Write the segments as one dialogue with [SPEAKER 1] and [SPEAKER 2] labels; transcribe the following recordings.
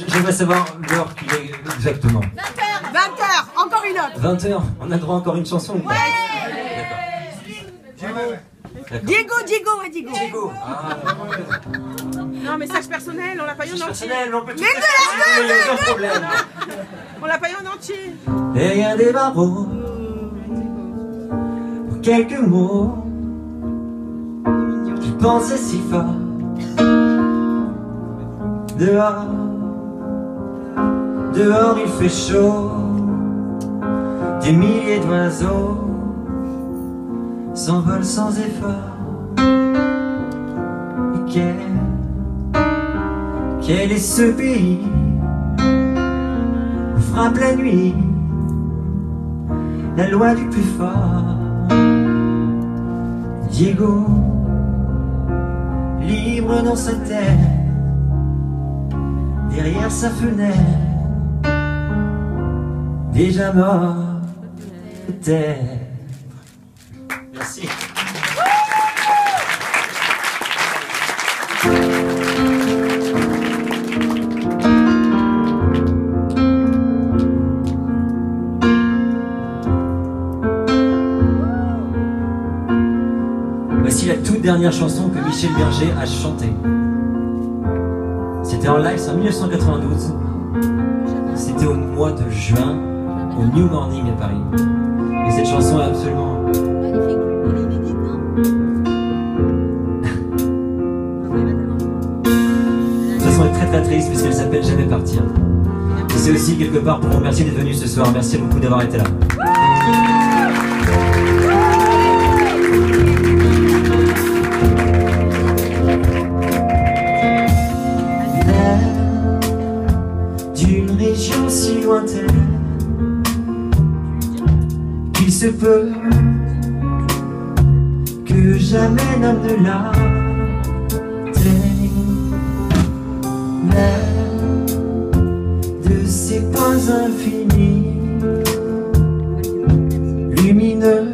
[SPEAKER 1] J'aimerais savoir l'heure qu'il est exactement.
[SPEAKER 2] 20h, encore une autre.
[SPEAKER 1] 20h, on a le droit à encore une chanson.
[SPEAKER 2] Ouais. Diego.
[SPEAKER 1] Diego. Ah.
[SPEAKER 2] Non, message personnel, on l'a pas eu en entier.
[SPEAKER 1] Personnel, on peut tout
[SPEAKER 2] Mais
[SPEAKER 1] il n'y a aucun problème.
[SPEAKER 2] On l'a pas eu en entier.
[SPEAKER 1] Derrière des barreaux, pour quelques mots, tu pensais si fort. Dehors il fait chaud, des milliers d'oiseaux s'envolent sans effort. Et quel est ce pays où frappe la nuit la loi du plus fort? Diego, libre dans sa terre, derrière sa fenêtre, déjà mort peut-être. Merci. Voici la toute dernière chanson que Michel Berger a chantée. C'était en live, c'est en 1992. C'était au mois de juin, au New Morning à Paris. Et cette chanson est absolument...
[SPEAKER 3] Magnifique. Elle est inédite, non?
[SPEAKER 1] De toute façon, elle est très triste puisqu'elle s'appelle Jamais partir. Et c'est aussi quelque part pour vous remercier d'être venu ce soir. Merci beaucoup d'avoir été là. D'une région si lointaine qu'il se peut que jamais n'homme ne l'atteigne, mais de ces points infinis lumineux,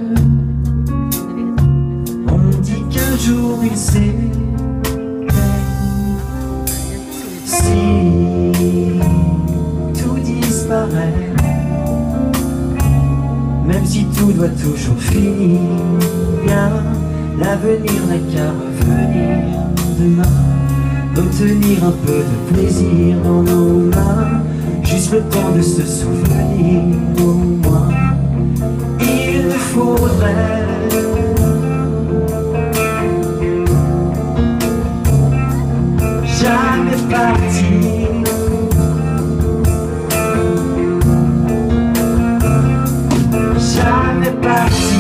[SPEAKER 1] on dit qu'un jour il s'éteigne. Si tout disparaît, même si tout doit toujours finir bien, l'avenir n'a qu'à revenir demain, obtenir un peu de plaisir dans nos mains, juste le temps de se souvenir au moins. Il ne faudrait jamais partir, jamais partir.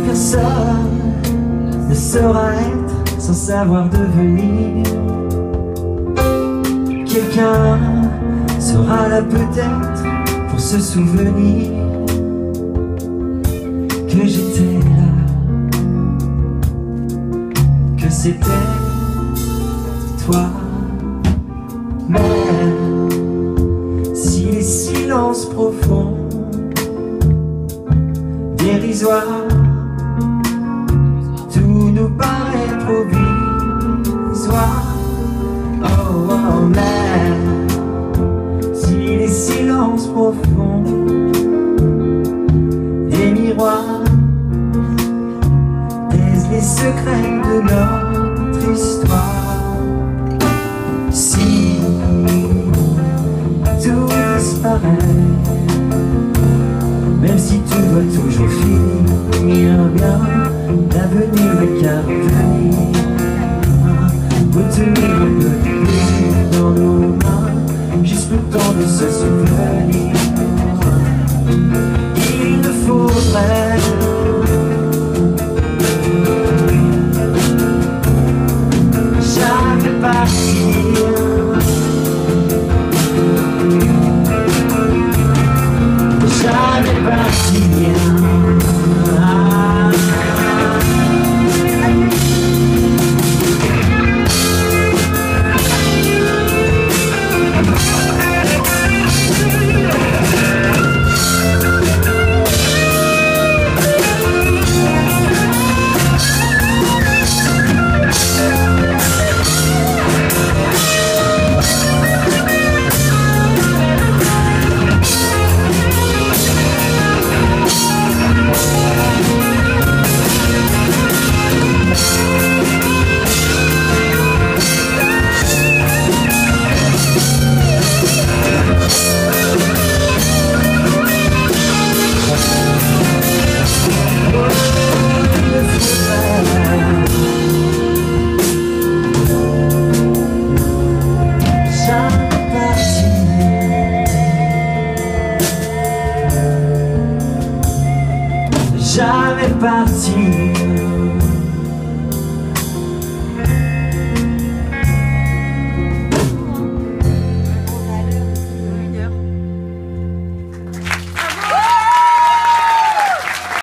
[SPEAKER 1] Personne ne saura être sans savoir devenir. Quelqu'un sera là peut-être pour se souvenir que j'étais là, que c'était toi. Même si les silences profonds, dérisoires, tout nous paraît provisoire. Oh, oh, mais si les silences profonds, des miroirs, taisent les secrets de notre histoire. Si tout disparaît, même si tout doit toujours finir bien, l'avenir n'a qu'à revenir, retenir un peu de plaisir dans nos mains, juste le temps de se souvenir. Il ne faudrait jamais partir, jamais partir. jamais partir.